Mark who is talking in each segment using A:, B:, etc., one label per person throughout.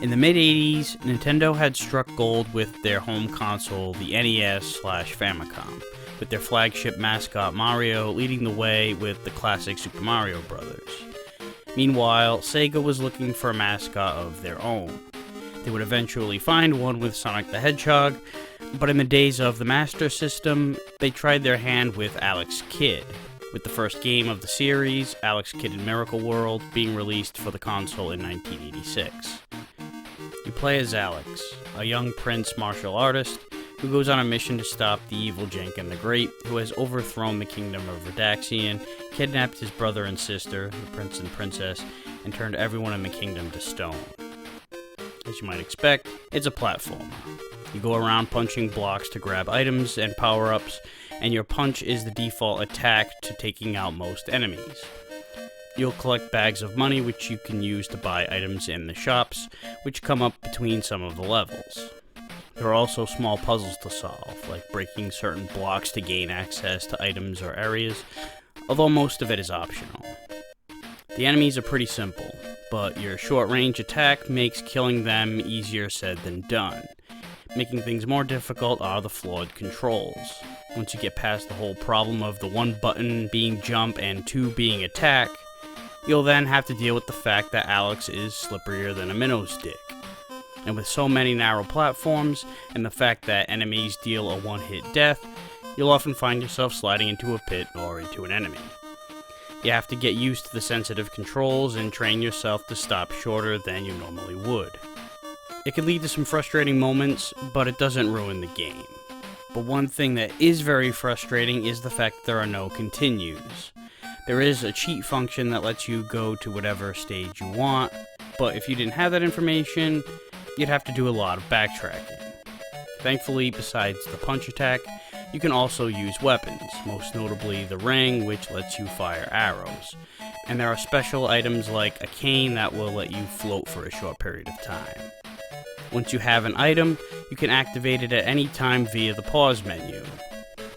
A: In the mid-80s, Nintendo had struck gold with their home console, the NES/Famicom, with their flagship mascot Mario leading the way with the classic Super Mario Bros. Meanwhile, Sega was looking for a mascot of their own. They would eventually find one with Sonic the Hedgehog, but in the days of the Master System, they tried their hand with Alex Kidd, with the first game of the series, Alex Kidd in Miracle World, being released for the console in 1986. You play as Alex, a young prince martial artist who goes on a mission to stop the evil Jenkin the Great, who has overthrown the kingdom of Redaxian, kidnapped his brother and sister, the prince and princess, and turned everyone in the kingdom to stone. As you might expect, it's a platformer. You go around punching blocks to grab items and power-ups, and your punch is the default attack to taking out most enemies. You'll collect bags of money which you can use to buy items in the shops, which come up between some of the levels. There are also small puzzles to solve, like breaking certain blocks to gain access to items or areas, although most of it is optional. The enemies are pretty simple, but your short-range attack makes killing them easier said than done. Making things more difficult are the flawed controls. Once you get past the whole problem of the one button being jump and two being attack, you'll then have to deal with the fact that Alex is slipperier than a minnow stick. And with so many narrow platforms, and the fact that enemies deal a one-hit death, you'll often find yourself sliding into a pit or into an enemy. You have to get used to the sensitive controls and train yourself to stop shorter than you normally would. It can lead to some frustrating moments, but it doesn't ruin the game. But one thing that is very frustrating is the fact that there are no continues. There is a cheat function that lets you go to whatever stage you want, but if you didn't have that information, you'd have to do a lot of backtracking. Thankfully, besides the punch attack, you can also use weapons, most notably the ring, which lets you fire arrows. And there are special items like a cane that will let you float for a short period of time. Once you have an item, you can activate it at any time via the pause menu.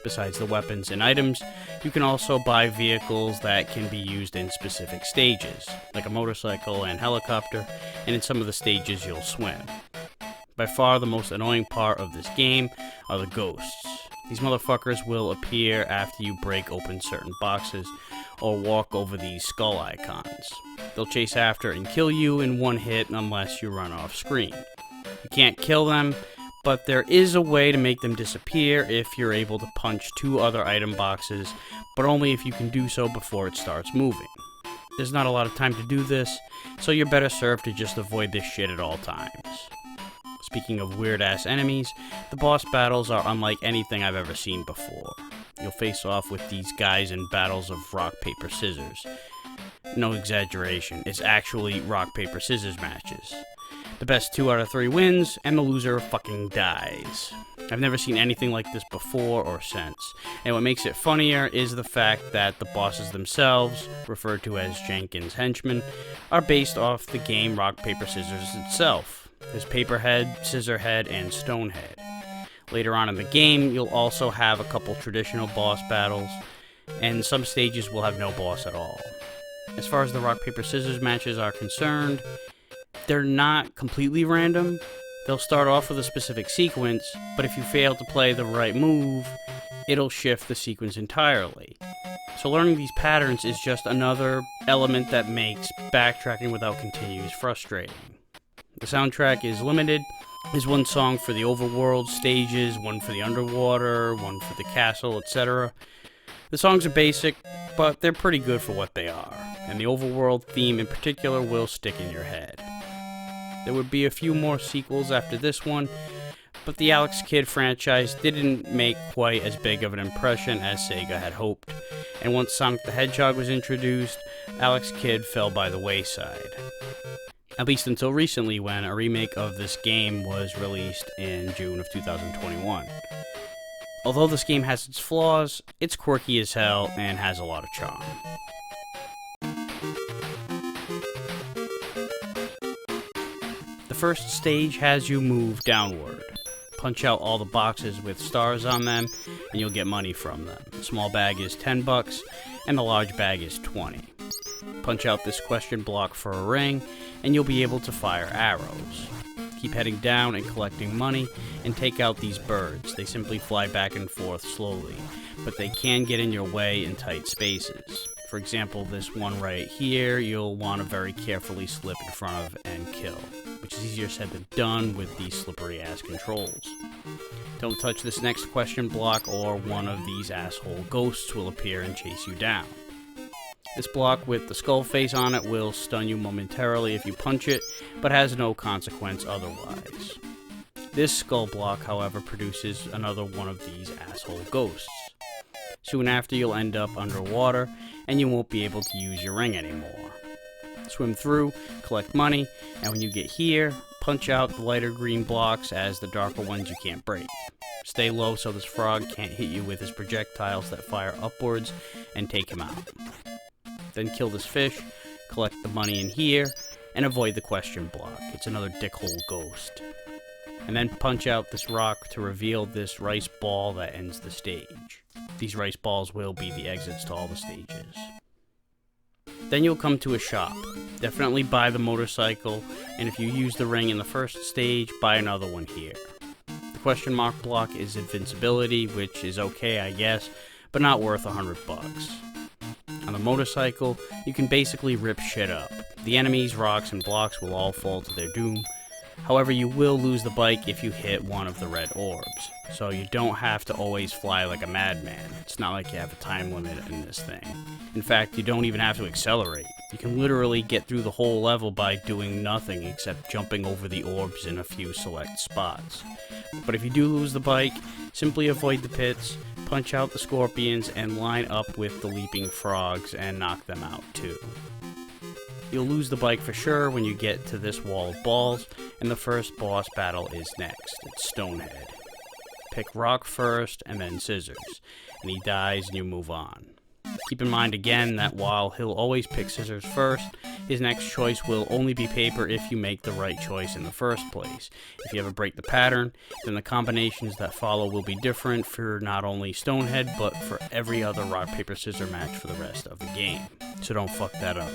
A: Besides the weapons and items, you can also buy vehicles that can be used in specific stages, like a motorcycle and helicopter, and in some of the stages you'll swim. By far the most annoying part of this game are the ghosts. These motherfuckers will appear after you break open certain boxes or walk over these skull icons. They'll chase after and kill you in one hit unless you run off screen. You can't kill them, but there is a way to make them disappear if you're able to punch two other item boxes, but only if you can do so before it starts moving. There's not a lot of time to do this, so you're better served to just avoid this shit at all times. Speaking of weird-ass enemies, the boss battles are unlike anything I've ever seen before. You'll face off with these guys in battles of rock, paper, scissors. No exaggeration, it's actually rock, paper, scissors matches. The best 2 out of 3 wins, and the loser fucking dies. I've never seen anything like this before or since, and what makes it funnier is the fact that the bosses themselves, referred to as Jenkins' henchmen, are based off the game Rock, Paper, Scissors itself. There's Paperhead, Scissorhead, and Stonehead. Later on in the game, you'll also have a couple traditional boss battles, and some stages will have no boss at all. As far as the Rock, Paper, Scissors matches are concerned, they're not completely random. They'll start off with a specific sequence, but if you fail to play the right move, it'll shift the sequence entirely. So learning these patterns is just another element that makes backtracking without continues frustrating. The soundtrack is limited. There's one song for the overworld stages, one for the underwater, one for the castle, etc. The songs are basic, but they're pretty good for what they are, and the overworld theme in particular will stick in your head. There would be a few more sequels after this one, but the Alex Kidd franchise didn't make quite as big of an impression as Sega had hoped, and once Sonic the Hedgehog was introduced, Alex Kidd fell by the wayside. At least until recently, when a remake of this game was released in June of 2021. Although this game has its flaws, it's quirky as hell and has a lot of charm. The first stage has you move downward. Punch out all the boxes with stars on them, and you'll get money from them. The small bag is $10, and the large bag is $20. Punch out this question block for a ring, and you'll be able to fire arrows. Keep heading down and collecting money, and take out these birds. They simply fly back and forth slowly, but they can get in your way in tight spaces. For example, this one right here, you'll want to very carefully slip in front of and kill, which is easier said than done with these slippery ass controls. Don't touch this next question block or one of these asshole ghosts will appear and chase you down. This block with the skull face on it will stun you momentarily if you punch it, but has no consequence otherwise. This skull block, however, produces another one of these asshole ghosts. Soon after, you'll end up underwater, and you won't be able to use your ring anymore. Swim through, collect money, and when you get here, punch out the lighter green blocks as the darker ones you can't break. Stay low so this frog can't hit you with his projectiles that fire upwards, and take him out. Then kill this fish, collect the money in here, and avoid the question block. It's another dickhole ghost. And then punch out this rock to reveal this rice ball that ends the stage. These rice balls will be the exits to all the stages. Then you'll come to a shop. Definitely buy the motorcycle, and if you use the ring in the first stage, buy another one here. The question mark block is invincibility, which is okay, I guess, but not worth $100. On the motorcycle, you can basically rip shit up. The enemies, rocks, and blocks will all fall to their doom. However, you will lose the bike if you hit one of the red orbs, so you don't have to always fly like a madman. It's not like you have a time limit in this thing. In fact, you don't even have to accelerate. You can literally get through the whole level by doing nothing except jumping over the orbs in a few select spots. But if you do lose the bike, simply avoid the pits, punch out the scorpions, and line up with the leaping frogs and knock them out too. You'll lose the bike for sure when you get to this wall of balls, and the first boss battle is next. It's Stonehead. Pick rock first, and then scissors, and he dies and you move on. Keep in mind again that while he'll always pick scissors first, his next choice will only be paper if you make the right choice in the first place. If you ever break the pattern, then the combinations that follow will be different for not only Stonehead, but for every other rock, paper, scissors match for the rest of the game. So don't fuck that up.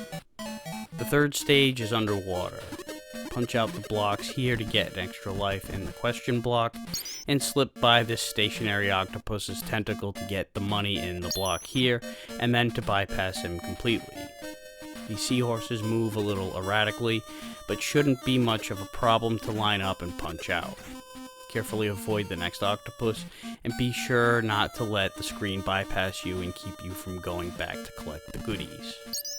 A: The third stage is underwater. Punch out the blocks here to get an extra life in the question block, and slip by this stationary octopus's tentacle to get the money in the block here, and then to bypass him completely. These seahorses move a little erratically, but shouldn't be much of a problem to line up and punch out. Carefully avoid the next octopus, and be sure not to let the screen bypass you and keep you from going back to collect the goodies.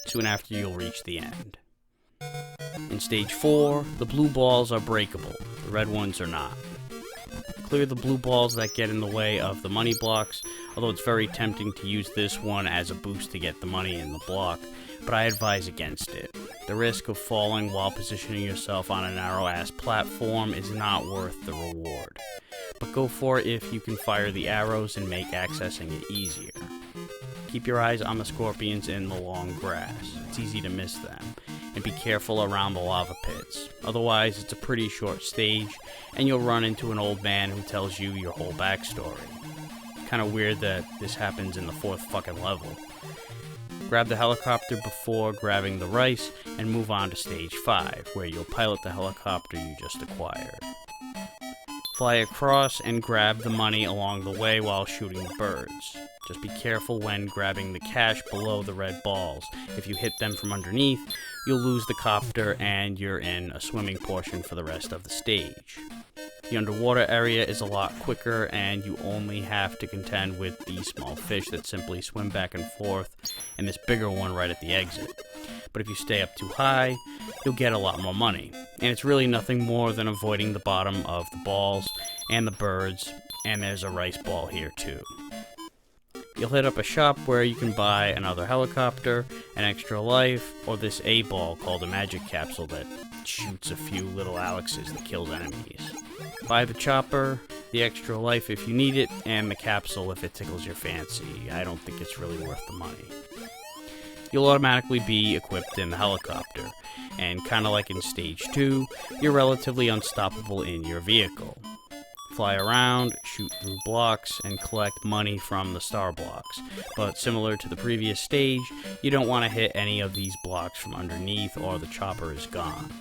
A: Soon after, you'll reach the end. In stage 4, the blue balls are breakable, the red ones are not. Clear the blue balls that get in the way of the money blocks, although it's very tempting to use this one as a boost to get the money in the block, but I advise against it. The risk of falling while positioning yourself on a narrow-ass platform is not worth the reward, but go for it if you can fire the arrows and make accessing it easier. Keep your eyes on the scorpions in the long grass. It's easy to miss them. And be careful around the lava pits. Otherwise, it's a pretty short stage, and you'll run into an old man who tells you your whole backstory. Kinda weird that this happens in the 4th fucking level. Grab the helicopter before grabbing the rice, and move on to stage 5, where you'll pilot the helicopter you just acquired. Fly across and grab the money along the way while shooting the birds. Just be careful when grabbing the cash below the red balls. If you hit them from underneath, you'll lose the copter and you're in a swimming portion for the rest of the stage. The underwater area is a lot quicker and you only have to contend with these small fish that simply swim back and forth and this bigger one right at the exit. But if you stay up too high, you'll get a lot more money. And it's really nothing more than avoiding the bottom of the balls and the birds, and there's a rice ball here too. You'll hit up a shop where you can buy another helicopter, an extra life, or this A-ball called a magic capsule that shoots a few little Alexes that kills enemies. Buy the chopper, the extra life if you need it, and the capsule if it tickles your fancy. I don't think it's really worth the money. You'll automatically be equipped in the helicopter, and kinda like in stage 2, you're relatively unstoppable in your vehicle. Fly around, shoot through blocks, and collect money from the star blocks. But similar to the previous stage, you don't want to hit any of these blocks from underneath or the chopper is gone.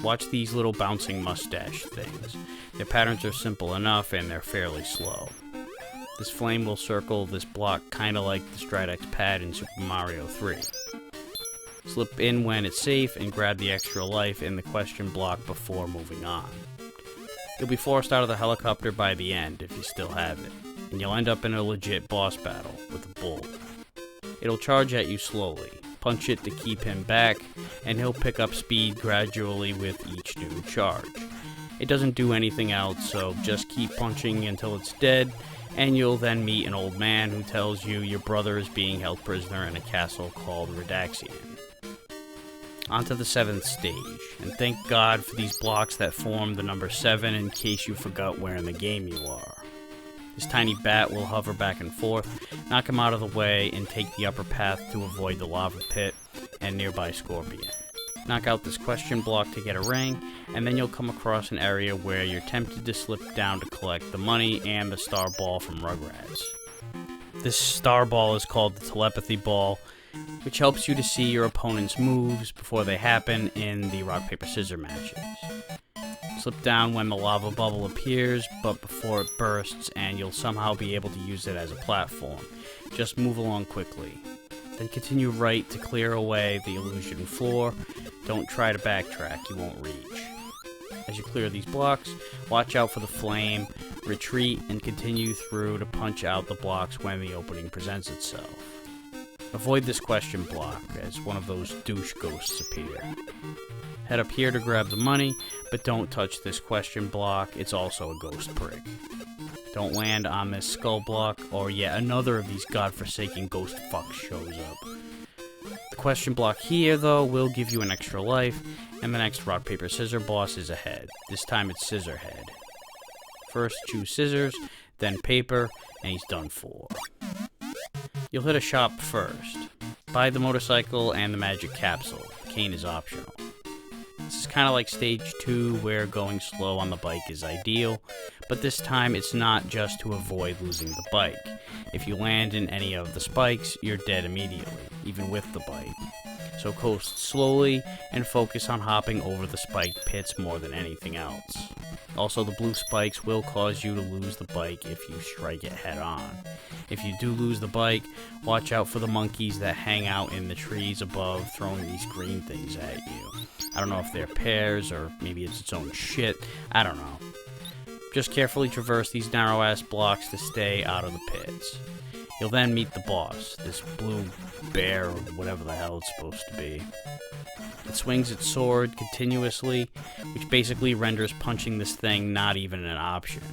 A: watch these little bouncing mustache things. Their patterns are simple enough and they're fairly slow. This flame will circle this block kinda like the Stridex pad in Super Mario 3. Slip in when it's safe and grab the extra life in the question block before moving on. You'll be forced out of the helicopter by the end if you still have it, and you'll end up in a legit boss battle with a bull. It'll charge at you slowly, punch it to keep him back, and he'll pick up speed gradually with each new charge. It doesn't do anything else, so just keep punching until it's dead, and you'll then meet an old man who tells you your brother is being held prisoner in a castle called Redaxian. Onto the 7th stage, and thank God for these blocks that form the number 7 in case you forgot where in the game you are. This tiny bat will hover back and forth, knock him out of the way, and take the upper path to avoid the lava pit and nearby scorpion. Knock out this question block to get a ring, and then you'll come across an area where you're tempted to slip down to collect the money and the star ball from Rugrats. This star ball is called the telepathy ball, which helps you to see your opponent's moves before they happen in the rock, paper, scissors matches. Slip down when the lava bubble appears, but before it bursts, and you'll somehow be able to use it as a platform. Just move along quickly. Then continue right to clear away the illusion floor. Don't try to backtrack, you won't reach. As you clear these blocks, watch out for the flame, retreat, and continue through to punch out the blocks when the opening presents itself. Avoid this question block, as one of those douche ghosts appear. Head up here to grab the money, but don't touch this question block, it's also a ghost prick. Don't land on this skull block, or yet another of these godforsaken ghost fucks shows up. The question block here, though, will give you an extra life, and the next rock, paper, scissors boss is ahead. This time it's Scissorhead. First choose scissors, then paper, and he's done for. You'll hit a shop first. Buy the motorcycle and the magic capsule. Cane is optional. This is kind of like stage 2, where going slow on the bike is ideal, but this time it's not just to avoid losing the bike. If you land in any of the spikes, you're dead immediately, even with the bike. So coast slowly and focus on hopping over the spiked pits more than anything else. Also, the blue spikes will cause you to lose the bike if you strike it head on. If you do lose the bike, watch out for the monkeys that hang out in the trees above throwing these green things at you. I don't know if they're pears or maybe it's its own shit, I don't know. Just carefully traverse these narrow ass blocks to stay out of the pits. You'll then meet the boss, this blue bear or whatever the hell it's supposed to be. It swings its sword continuously, which basically renders punching this thing not even an option.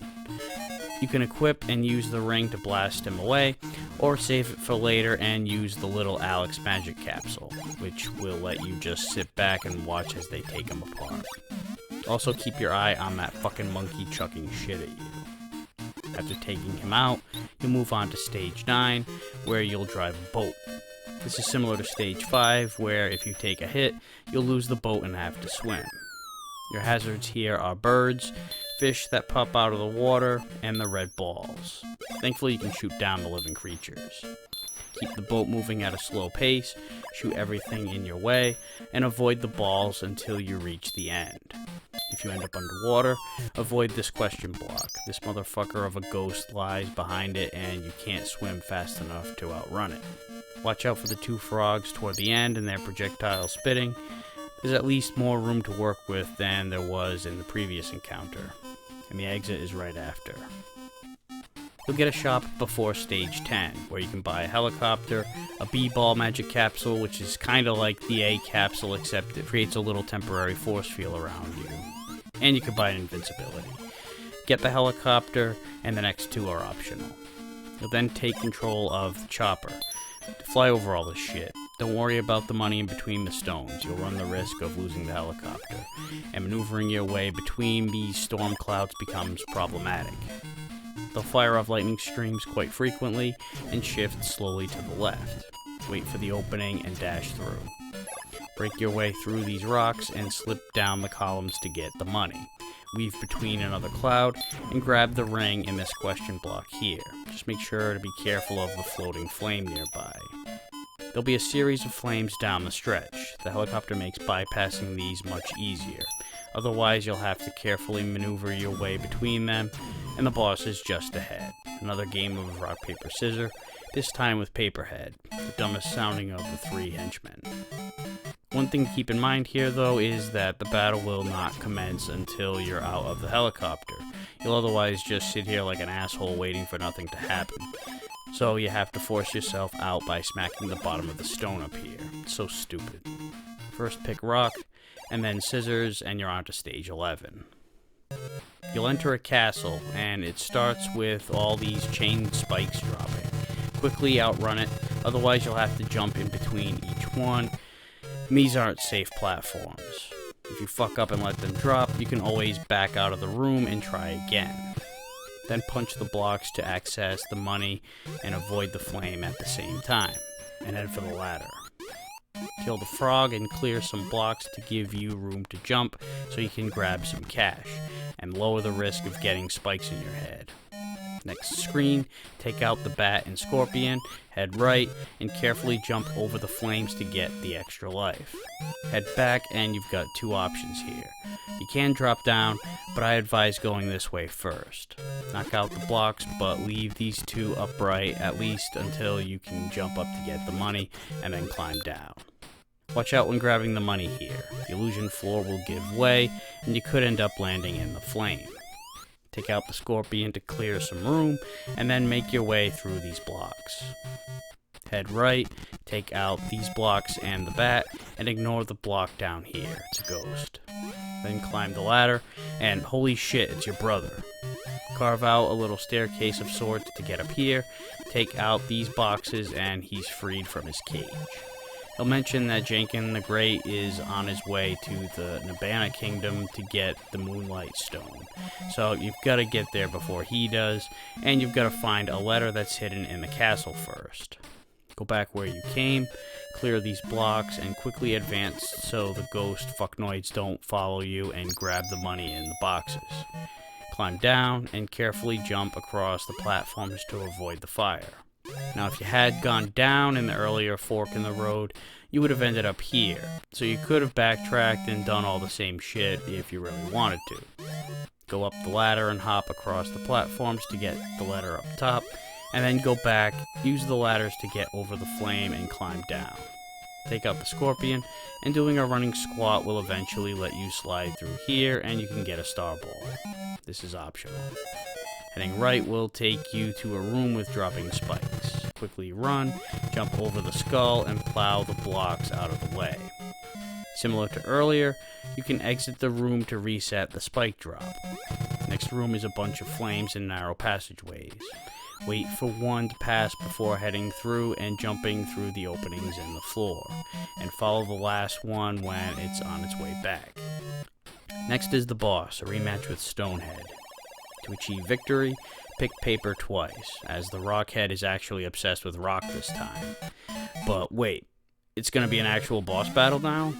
A: You can equip and use the ring to blast him away, or save it for later and use the little Alex magic capsule, which will let you just sit back and watch as they take him apart. Also keep your eye on that fucking monkey chucking shit at you. After taking him out, you'll move on to stage 9, where you'll drive a boat. This is similar to stage 5, where if you take a hit, you'll lose the boat and have to swim. Your hazards here are birds, fish that pop out of the water, and the red balls. Thankfully you can shoot down the living creatures. Keep the boat moving at a slow pace, shoot everything in your way, and avoid the balls until you reach the end. If you end up underwater, avoid this question block. This motherfucker of a ghost lies behind it and you can't swim fast enough to outrun it. Watch out for the 2 frogs toward the end and their projectile spitting. There's at least more room to work with than there was in the previous encounter, and the exit is right after. You'll get a shop before stage 10, where you can buy a helicopter, a B-ball magic capsule, which is kinda like the A capsule except it creates a little temporary force field around you, and you can buy an invincibility. Get the helicopter, and the next 2 are optional. You'll then take control of the chopper to fly over all this shit. Don't worry about the money in between the stones, you'll run the risk of losing the helicopter, and maneuvering your way between these storm clouds becomes problematic. They'll fire off lightning streams quite frequently, and shift slowly to the left. Wait for the opening and dash through. Break your way through these rocks and slip down the columns to get the money. Weave between another cloud, and grab the ring in this question block here. Just make sure to be careful of the floating flame nearby. There'll be a series of flames down the stretch. The helicopter makes bypassing these much easier. Otherwise, you'll have to carefully maneuver your way between them, and the boss is just ahead. Another game of rock, paper, scissors, this time with Paperhead, the dumbest sounding of the 3 henchmen. One thing to keep in mind here, though, is that the battle will not commence until you're out of the helicopter. You'll otherwise just sit here like an asshole waiting for nothing to happen. So you have to force yourself out by smacking the bottom of the stone up here. It's so stupid. First pick rock, and then scissors, and you're on to stage 11. You'll enter a castle, and it starts with all these chain spikes dropping. Quickly outrun it, otherwise you'll have to jump in between each one. These aren't safe platforms. If you fuck up and let them drop, you can always back out of the room and try again. Then punch the blocks to access the money and avoid the flame at the same time, and head for the ladder. Kill the frog and clear some blocks to give you room to jump so you can grab some cash, and lower the risk of getting spikes in your head. Next screen, take out the bat and scorpion, head right, and carefully jump over the flames to get the extra life. Head back and you've got 2 options here. You can drop down, but I advise going this way first. Knock out the blocks, but leave these 2 upright at least until you can jump up to get the money, and then climb down. Watch out when grabbing the money here. The illusion floor will give way, and you could end up landing in the flame. Take out the scorpion to clear some room, and then make your way through these blocks. Head right, take out these blocks and the bat, and ignore the block down here. It's a ghost. Then climb the ladder, and holy shit, it's your brother. Carve out a little staircase of sorts to get up here, take out these boxes, and he's freed from his cage. He'll mention that Jenkin the Great is on his way to the Nibbana Kingdom to get the Moonlight Stone. So you've got to get there before he does, and you've got to find a letter that's hidden in the castle first. Go back where you came, clear these blocks, and quickly advance so the ghost fucknoids don't follow you and grab the money in the boxes. Climb down and carefully jump across the platforms to avoid the fire. Now, if you had gone down in the earlier fork in the road, you would have ended up here, so you could have backtracked and done all the same shit if you really wanted to. Go up the ladder and hop across the platforms to get the letter up top, and then go back, use the ladders to get over the flame and climb down. Take out the scorpion, and doing a running squat will eventually let you slide through here and you can get a star ball. This is optional. Heading right will take you to a room with dropping spikes. Quickly run, jump over the skull, and plow the blocks out of the way. Similar to earlier, you can exit the room to reset the spike drop. Next room is a bunch of flames and narrow passageways. Wait for one to pass before heading through and jumping through the openings in the floor, and follow the last one when it's on its way back. Next is the boss, a rematch with Stonehead. To achieve victory, pick paper twice, as the Rockhead is actually obsessed with rock this time. But wait, it's gonna be an actual boss battle now?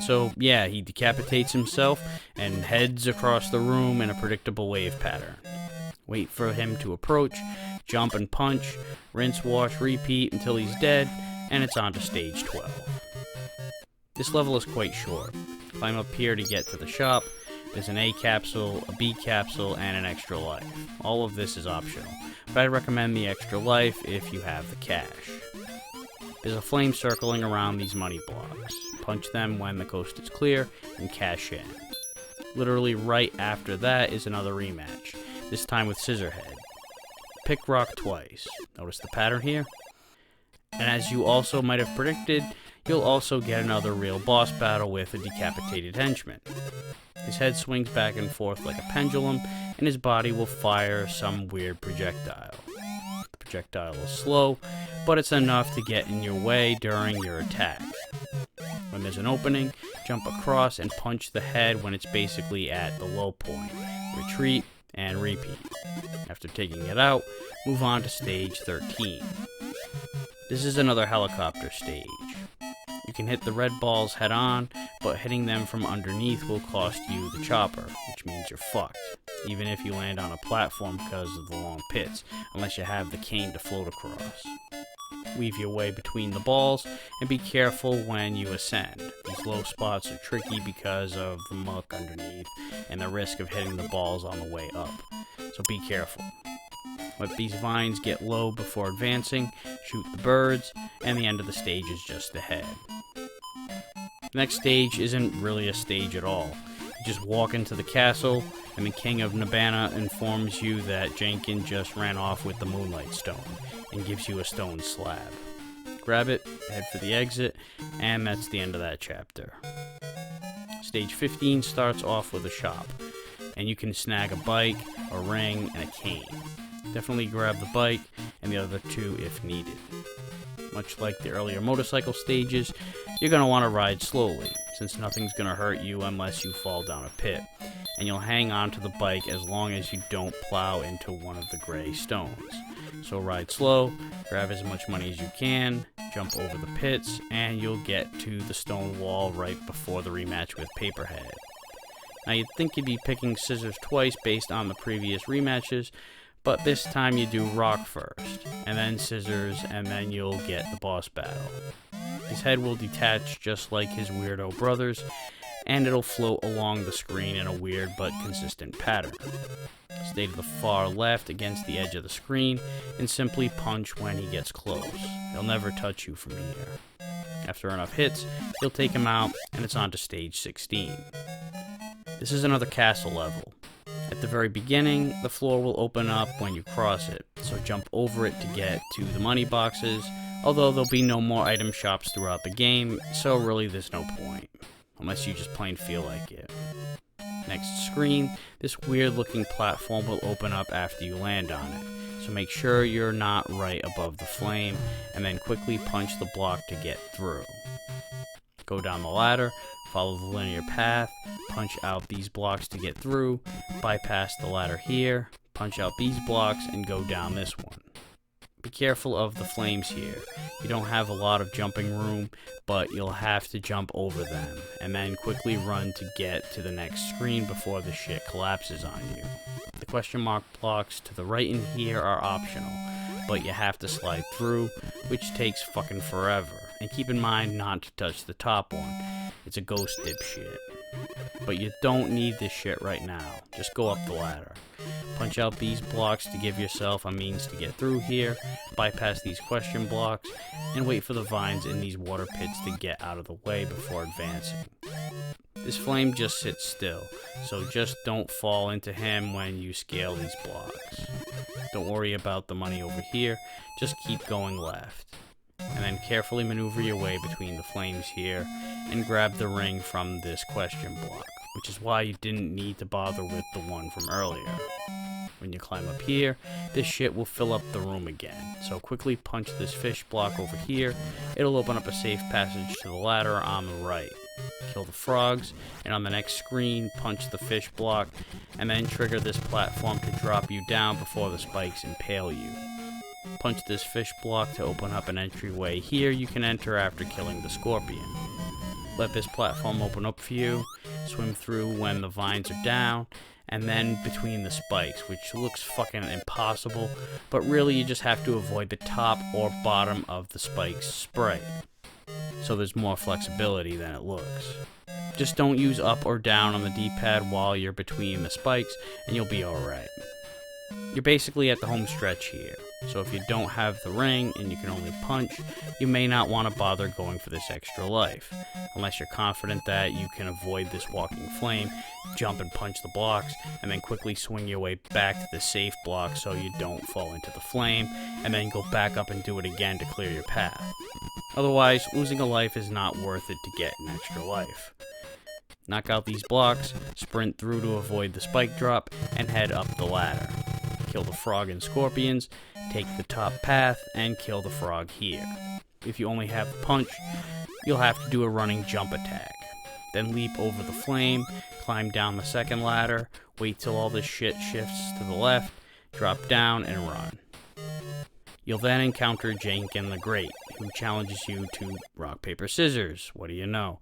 A: So yeah, he decapitates himself and heads across the room in a predictable wave pattern. Wait for him to approach, jump and punch, rinse, wash, repeat until he's dead, and it's on to stage 12. This level is quite short. Climb up here to get to the shop. There's an A capsule, a B capsule, and an extra life. All of this is optional, but I recommend the extra life if you have the cash. There's a flame circling around these money blocks. Punch them when the coast is clear, and cash in. Literally right after that is another rematch, this time with Scissorhead. Pick rock twice. Notice the pattern here? And as you also might have predicted, you'll also get another real boss battle with a decapitated henchman. His head swings back and forth like a pendulum, and his body will fire some weird projectile. The projectile is slow, but it's enough to get in your way during your attack. When there's an opening, jump across and punch the head when it's basically at the low point. Retreat and repeat. After taking it out, move on to stage 13. This is another helicopter stage. You can hit the red balls head on, but hitting them from underneath will cost you the chopper, which means you're fucked, even if you land on a platform because of the long pits, unless you have the cane to float across. Weave your way between the balls, and be careful when you ascend. These low spots are tricky because of the muck underneath, and the risk of hitting the balls on the way up, so be careful. Let these vines get low before advancing, shoot the birds, and the end of the stage is just ahead. The next stage isn't really a stage at all. You just walk into the castle, and the King of Nabana informs you that Jenkins just ran off with the Moonlight Stone, and gives you a stone slab. Grab it, head for the exit, and that's the end of that chapter. Stage 15 starts off with a shop, and you can snag a bike, a ring, and a cane. Definitely grab the bike, and the other two if needed. Much like the earlier motorcycle stages, you're going to want to ride slowly, since nothing's going to hurt you unless you fall down a pit, and you'll hang on to the bike as long as you don't plow into one of the gray stones. So ride slow, grab as much money as you can, jump over the pits, and you'll get to the stone wall right before the rematch with Paperhead. Now you'd think you'd be picking scissors twice based on the previous rematches, but this time you do rock first, and then scissors, and then you'll get the boss battle. His head will detach just like his weirdo brothers, and it'll float along the screen in a weird but consistent pattern. Stay to the far left against the edge of the screen, and simply punch when he gets close. He'll never touch you from here. After enough hits, you'll take him out, and it's on to stage 16. This is another castle level. At the very beginning, the floor will open up when you cross it, so jump over it to get to the money boxes, although there'll be no more item shops throughout the game, so really there's no point, unless you just plain feel like it. Next screen, this weird looking platform will open up after you land on it, so make sure you're not right above the flame, and then quickly punch the block to get through. Go down the ladder, follow the linear path, punch out these blocks to get through, bypass the ladder here, punch out these blocks, and go down this one. Be careful of the flames here. You don't have a lot of jumping room, but you'll have to jump over them, and then quickly run to get to the next screen before the shit collapses on you. The question mark blocks to the right in here are optional, but you have to slide through, which takes fucking forever. And keep in mind not to touch the top one. It's a ghost dipshit. But you don't need this shit right now. Just go up the ladder. Punch out these blocks to give yourself a means to get through here, bypass these question blocks, and wait for the vines in these water pits to get out of the way before advancing. This flame just sits still, so just don't fall into him when you scale these blocks. Don't worry about the money over here, just keep going left. And then carefully maneuver your way between the flames here, and grab the ring from this question block, which is why you didn't need to bother with the one from earlier. When you climb up here, this shit will fill up the room again, so quickly punch this fish block over here. It'll open up a safe passage to the ladder on the right. Kill the frogs, and on the next screen, punch the fish block, and then trigger this platform to drop you down before the spikes impale you. Punch this fish block to open up an entryway here you can enter after killing the scorpion. Let this platform open up for you, swim through when the vines are down, and then between the spikes, which looks fucking impossible, but really you just have to avoid the top or bottom of the spikes spray. So there's more flexibility than it looks. Just don't use up or down on the D-pad while you're between the spikes, and you'll be alright. You're basically at the home stretch here, so if you don't have the ring and you can only punch, you may not want to bother going for this extra life, unless you're confident that you can avoid this walking flame, jump and punch the blocks, and then quickly swing your way back to the safe block so you don't fall into the flame, and then go back up and do it again to clear your path. Otherwise, losing a life is not worth it to get an extra life. Knock out these blocks, sprint through to avoid the spike drop, and head up the ladder. Kill the frog and scorpions, take the top path, and kill the frog here. If you only have the punch, you'll have to do a running jump attack. Then leap over the flame, climb down the second ladder, wait till all this shit shifts to the left, drop down, and run. You'll then encounter Jenkins the Great, who challenges you to rock, paper, scissors. What do you know?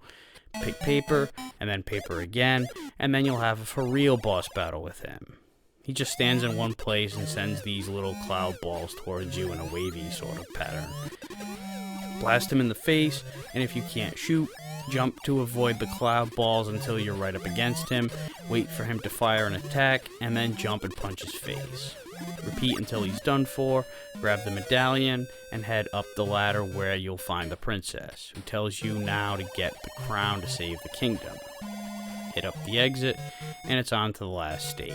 A: Pick paper, and then paper again, and then you'll have a for real boss battle with him. He just stands in one place and sends these little cloud balls towards you in a wavy sort of pattern. Blast him in the face, and if you can't shoot, jump to avoid the cloud balls until you're right up against him, wait for him to fire an attack, and then jump and punch his face. Repeat until he's done for, grab the medallion, and head up the ladder where you'll find the princess, who tells you now to get the crown to save the kingdom. Hit up the exit, and it's on to the last stage.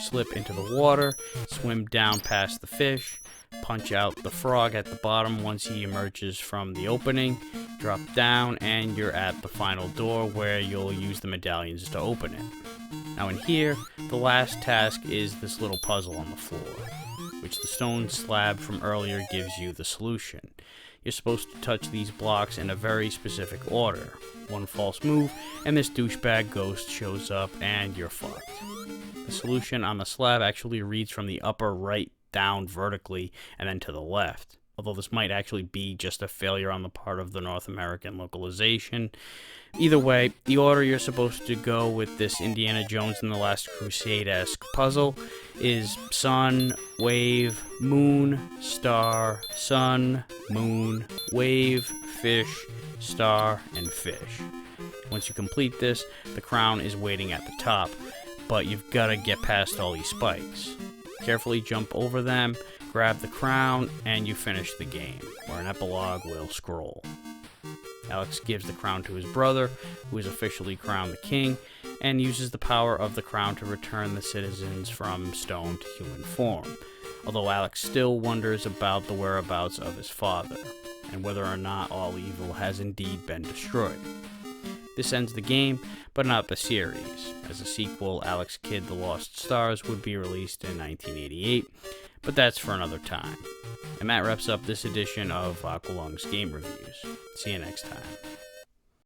A: Slip into the water, swim down past the fish, punch out the frog at the bottom once he emerges from the opening, drop down, and you're at the final door where you'll use the medallions to open it. Now in here, the last task is this little puzzle on the floor, which the stone slab from earlier gives you the solution. You're supposed to touch these blocks in a very specific order. One false move, and this douchebag ghost shows up, and you're fucked. The solution on the slab actually reads from the upper right down vertically and then to the left, although this might actually be just a failure on the part of the North American localization. Either way, the order you're supposed to go with this Indiana Jones and the Last Crusade-esque puzzle is sun, wave, moon, star, sun, moon, wave, fish, star, and fish. Once you complete this, the crown is waiting at the top, but you've got to get past all these spikes. Carefully jump over them, grab the crown, and you finish the game, where an epilogue will scroll. Alex gives the crown to his brother, who is officially crowned the king, and uses the power of the crown to return the citizens from stone to human form, although Alex still wonders about the whereabouts of his father, and whether or not all evil has indeed been destroyed. This ends the game, but not the series, as a sequel, Alex Kidd The Lost Stars, would be released in 1988, but that's for another time. And that wraps up this edition of Aqualung's Game Reviews. See you next time.